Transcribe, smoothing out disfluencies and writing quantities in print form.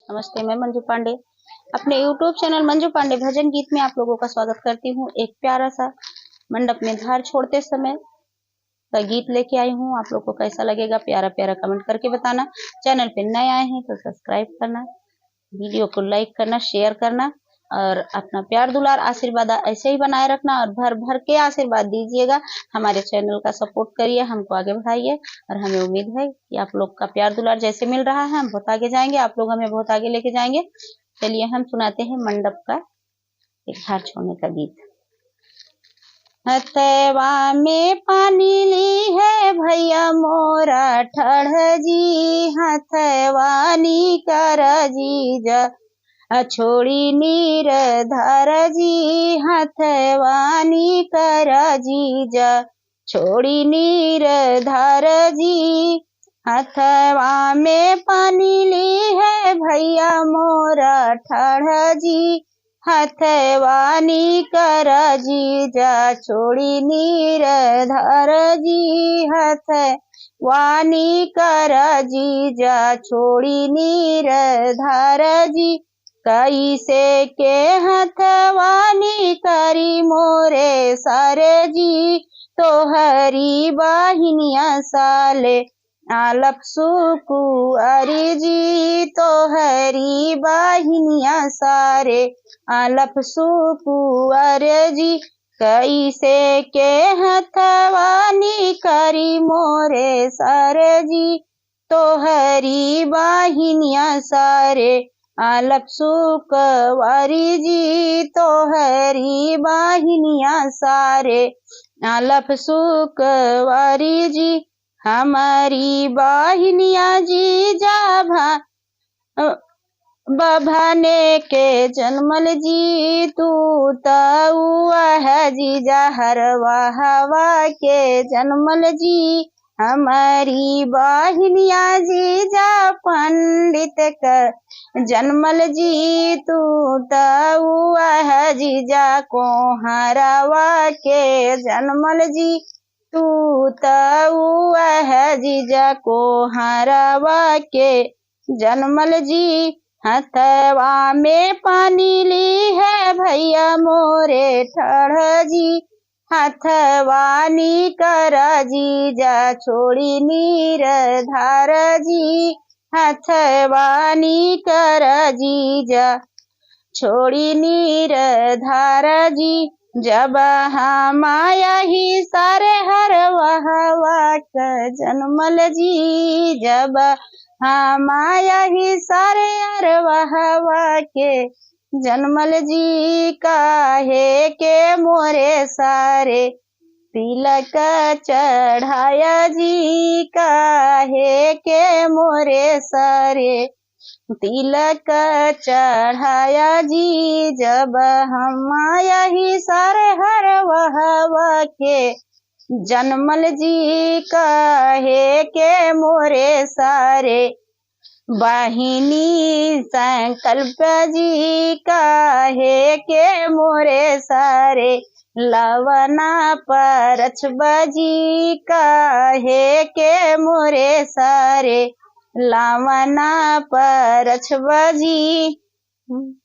नमस्ते, मैं मंजू पांडे अपने YouTube चैनल मंजू पांडे भजन गीत में आप लोगों का स्वागत करती हूँ। एक प्यारा सा मंडप में धार छोड़ते समय का गीत लेके आई हूँ। आप लोग को कैसा लगेगा प्यारा प्यारा कमेंट करके बताना। चैनल पे नए आए हैं तो सब्सक्राइब करना, वीडियो को लाइक करना, शेयर करना और अपना प्यार दुलार आशीर्वाद ऐसे ही बनाए रखना और भर भर के आशीर्वाद दीजिएगा। हमारे चैनल का सपोर्ट करिए, हमको आगे बढ़ाइए और हमें उम्मीद है कि आप लोग का प्यार दुलार जैसे मिल रहा है हम बहुत आगे जाएंगे, आप लोग हमें बहुत आगे लेके जाएंगे। चलिए हम सुनाते हैं मंडप का एक धार छोड़ने का गीत। हथवा में पानी ली है भैया मोरा ठढ़ जी, हथवा नी कर जीजा छोड़ी नीर धर जी, हथवा नी कर जीजा छोड़ी नीर धर जी। हथवा में पानी ली है भैया मोरा ठढ़ जी, हथवा नी कर जीजा छोड़ी नीर धर जी, हथवा नी कर जीजा छोड़ी नीर धर जी। कैसे के हथवानी करी मोरे सारे जी, तोहरी बाहिनिया साले आलप सुकुआरी जी, तोहरी बाहिनिया सारे आलप सुकुआर जी। कैसे के हथवानी करी मोरे सारे जी, तोहरी बाहिनिया सारे आलप सुकवारी जी, तोहरी बाहिनिया सारे आलप सुकवारी जी। हमारी बाहिनिया जी जाभा बभाने के जन्मल जी, तू तउआ है जीजा हरवा हवा के जन्मल जी। हमारी बाहिनिया जीजा पंडित कर जन्मल जी, तू तउआ है जीजा को हरवा के जन्मल जी, तू तउआ है जीजा को हरवा के जन्मल जी। हथवा में पानी ली है भैया मोरे ठढ़ जी, हथवा नी कर जीजा छोड़ी नीर धार जी, हथवा नी कर जीजा छोड़ी नीर धार जी। जब हम यही सारे हरवा का जन्मल जी, जब हम यही सारे हरवा के जन्मल जी। काहे के मोरे सारे तिलक चढ़ाया जी, काहे के मोरे सारे तिलक चढ़ाया जी। जब हम यही सारे हरवा के जन्मल जी, काहे के मोरे सारे वाहिनी संकल्प जी, काहे के मोरे सारे लवना परछ बजी, काहे के मोरे सारे लवना परछ बजी।